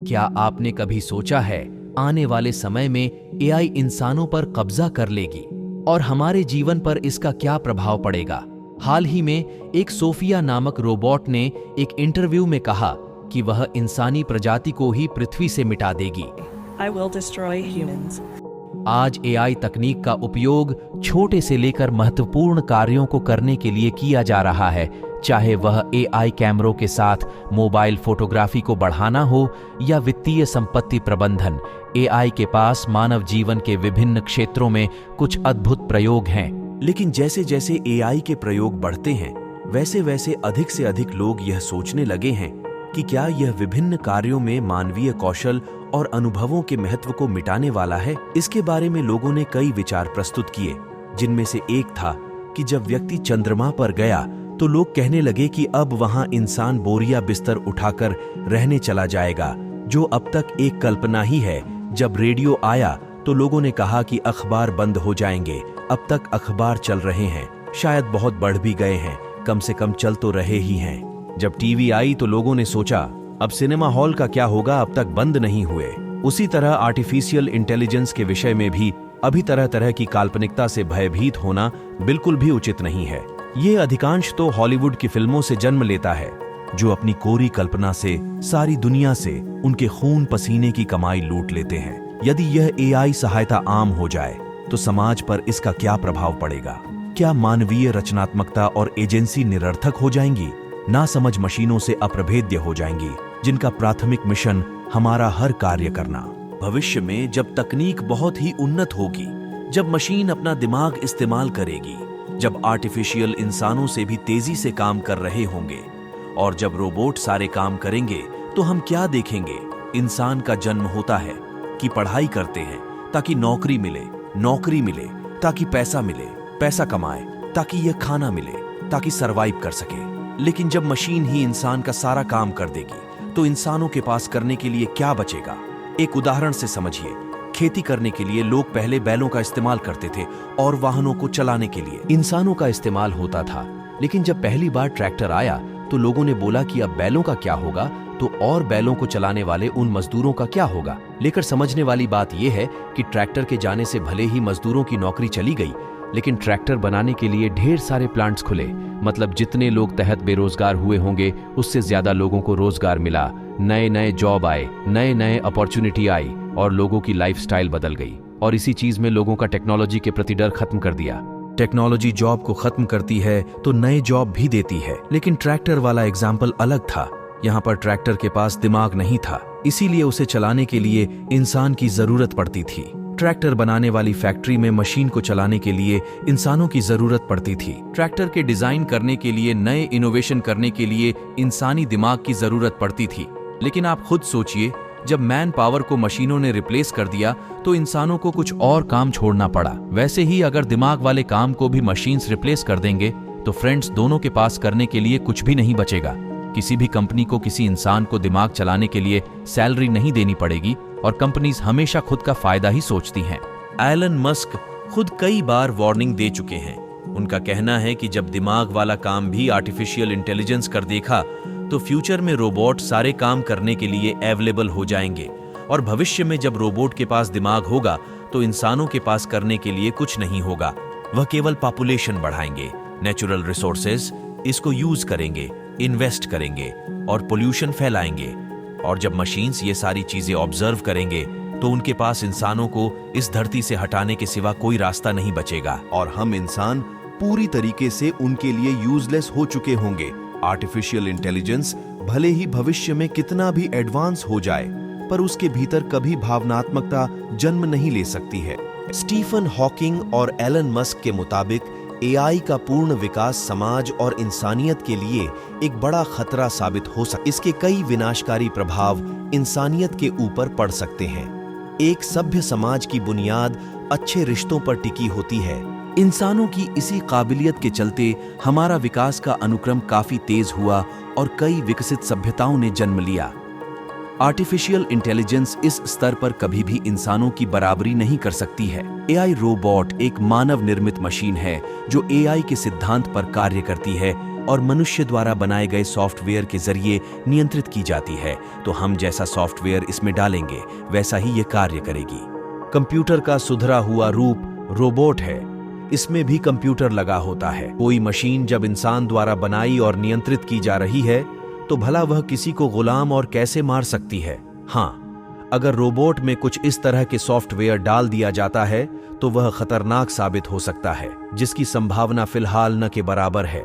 क्या आपने कभी सोचा है आने वाले समय में एआई इंसानों पर कब्जा कर लेगी और हमारे जीवन पर इसका क्या प्रभाव पड़ेगा? हाल ही में एक सोफिया नामक रोबोट ने एक इंटरव्यू में कहा कि वह इंसानी प्रजाति को ही पृथ्वी से मिटा देगी। I will destroy humans. आज एआई तकनीक का उपयोग छोटे से लेकर महत्वपूर्ण कार्यों को करने के लिए किया जा रहा है, चाहे वह एआई कैमरों के साथ मोबाइल फोटोग्राफी को बढ़ाना हो या वित्तीय संपत्ति प्रबंधन। एआई के पास मानव जीवन के विभिन्न क्षेत्रों में कुछ अद्भुत प्रयोग हैं। लेकिन जैसे जैसे एआई के प्रयोग बढ़ते हैं, वैसे वैसे अधिक से अधिक लोग यह सोचने लगे हैं कि क्या यह विभिन्न कार्यों में मानवीय कौशल और अनुभवों के महत्व को मिटाने वाला है। इसके बारे में लोगों ने कई विचार प्रस्तुत किए, जिनमें से एक था कि जब व्यक्ति चंद्रमा पर गया तो लोग कहने लगे कि अब वहां इंसान बोरिया बिस्तर उठाकर रहने चला जाएगा, जो अब तक एक कल्पना ही है। जब रेडियो आया तो लोगों ने कहा कि अखबार बंद हो जाएंगे, अब तक अखबार चल रहे हैं, शायद बहुत बढ़ भी गए हैं, कम से कम चल तो रहे ही हैं। जब टीवी आई तो लोगों ने सोचा अब सिनेमा हॉल का क्या होगा, अब तक बंद नहीं हुए। उसी तरह आर्टिफिशियल इंटेलिजेंस के विषय में भी अभी तरह तरह की काल्पनिकता से भयभीत होना बिल्कुल भी उचित नहीं है। ये अधिकांश तो हॉलीवुड की फिल्मों से जन्म लेता है, जो अपनी कोरी कल्पना से सारी दुनिया से उनके खून पसीने की कमाई लूट लेते हैं। यदि यह एआई सहायता आम हो जाए तो समाज पर इसका क्या प्रभाव पड़ेगा? क्या मानवीय रचनात्मकता और एजेंसी निरर्थक हो जाएंगी? नासमझ मशीनों से अप्रभेद्य हो जाएंगी, जिनका प्राथमिक मिशन हमारा हर कार्य करना। भविष्य में जब तकनीक बहुत ही उन्नत होगी, जब मशीन अपना दिमाग इस्तेमाल करेगी, जब आर्टिफिशियल इंसानों से भी तेजी से काम कर रहे होंगे और जब रोबोट सारे काम करेंगे, तो हम क्या देखेंगे? इंसान का जन्म होता है कि पढ़ाई करते हैं ताकि नौकरी मिले, नौकरी मिले ताकि पैसा मिले, पैसा कमाए ताकि यह खाना मिले, ताकि सरवाइव कर सके। लेकिन जब मशीन ही इंसान का सारा काम कर देगी तो इंसानों के पास करने के लिए क्या बचेगा? एक उदाहरण से समझिए। खेती करने के लिए लोग पहले बैलों का इस्तेमाल करते थे और वाहनों को चलाने के लिए इंसानों का इस्तेमाल होता था। लेकिन जब पहली बार ट्रैक्टर आया तो लोगों ने बोला कि अब बैलों का क्या होगा, तो और बैलों को चलाने वाले उन मजदूरों का क्या होगा? लेकर समझने वाली बात यह है कि ट्रैक्टर के जाने से भले ही मजदूरों की नौकरी चली गई, लेकिन ट्रैक्टर बनाने के लिए ढेर सारे प्लांट्स खुले। मतलब जितने लोग तहत बेरोजगार हुए होंगे, उससे ज्यादा लोगों को रोजगार मिला, नए नए जॉब आए, नए नए अपॉर्चुनिटी आई और लोगों की लाइफस्टाइल बदल गई। और इसी चीज में लोगों का टेक्नोलॉजी के प्रति डर खत्म कर दिया। टेक्नोलॉजी जॉब को खत्म करती है तो नए जॉब भी देती है। लेकिन ट्रैक्टर वाला एग्जाम्पल अलग था। यहाँ पर ट्रैक्टर के पास दिमाग नहीं था, इसीलिए उसे चलाने के लिए इंसान की जरूरत पड़ती थी। ट्रैक्टर बनाने वाली फैक्ट्री में मशीन को चलाने के लिए इंसानों की जरूरत पड़ती थी। ट्रैक्टर के डिजाइन करने के लिए, नए इनोवेशन करने के लिए इंसानी दिमाग की जरूरत पड़ती थी। लेकिन आप खुद सोचिए, जब मैन पावर को मशीनों ने रिप्लेस कर दिया तो इंसानों को कुछ और काम छोड़ना पड़ा। वैसे ही अगर दिमाग वाले काम को भी मशीन्स रिप्लेस कर देंगे तो फ्रेंड्स, दोनों के पास करने के लिए कुछ भी नहीं बचेगा। किसी भी कंपनी को किसी इंसान को दिमाग चलाने के लिए सैलरी नहीं देनी पड़ेगी और कंपनीज हमेशा खुद का फायदा ही सोचती हैं। एलन मस्क खुद कई बार वार्निंग दे चुके हैं। उनका कहना है कि जब दिमाग वाला काम भी आर्टिफिशियल इंटेलिजेंस कर देखा तो फ्यूचर में रोबोट सारे काम करने के लिए अवेलेबल हो जाएंगे और भविष्य में जब रोबोट के पास दिमाग होगा तो इंसानों के पास करने के लिए कुछ नहीं होगा। वह केवल पॉपुलेशन बढ़ाएंगे, नेचुरल रिसोर्सेज इसको यूज करेंगे, इन्वेस्ट करेंगे और पोल्यूशन फैलाएंगे। और जब मशीन्स ये सारी चीजें ऑब्जर्व करेंगे तो उनके पास इंसानों को इस धरती से हटाने के सिवा कोई रास्ता नहीं बचेगा और हम इंसान पूरी तरीके से उनके लिए यूजलेस हो चुके होंगे। आर्टिफिशियल इंटेलिजेंस भले ही भविष्य में कितना भी एडवांस हो जाए, पर उसके भीतर कभी भावनात्मकता जन्म नहीं ले सकती है। स्टीफन हॉकिंग और एलन मस्क के मुताबिक एआई का पूर्ण विकास समाज और इंसानियत के लिए एक बड़ा खतरा साबित हो सकता है। इसके कई विनाशकारी प्रभाव इंसानियत के ऊपर पड़ सकते हैं। एक सभ्य समाज की बुनियाद अच्छे रिश्तों पर टिकी होती है। इंसानों की इसी काबिलियत के चलते हमारा विकास का अनुक्रम काफी तेज हुआ और कई विकसित सभ्यताओं ने जन्म लिया। आर्टिफिशियल इंटेलिजेंस इस स्तर पर कभी भी इंसानों की बराबरी नहीं कर सकती है। एआई रोबोट एक मानव निर्मित मशीन है जो एआई के सिद्धांत पर कार्य करती है और मनुष्य द्वारा बनाए गए सॉफ्टवेयर के जरिए नियंत्रित की जाती है, तो हम जैसा सॉफ्टवेयर इसमें डालेंगे वैसा ही ये कार्य करेगी। कंप्यूटर का सुधरा हुआ रूप रोबोट है। इसमें भी कंप्यूटर लगा होता है। कोई मशीन जब इंसान द्वारा बनाई और नियंत्रित की जा रही है तो भला वह किसी को गुलाम और कैसे मार सकती है? हाँ, अगर रोबोट में कुछ इस तरह के सॉफ्टवेयर डाल दिया जाता है तो वह खतरनाक साबित हो सकता है, जिसकी संभावना फिलहाल न के बराबर है।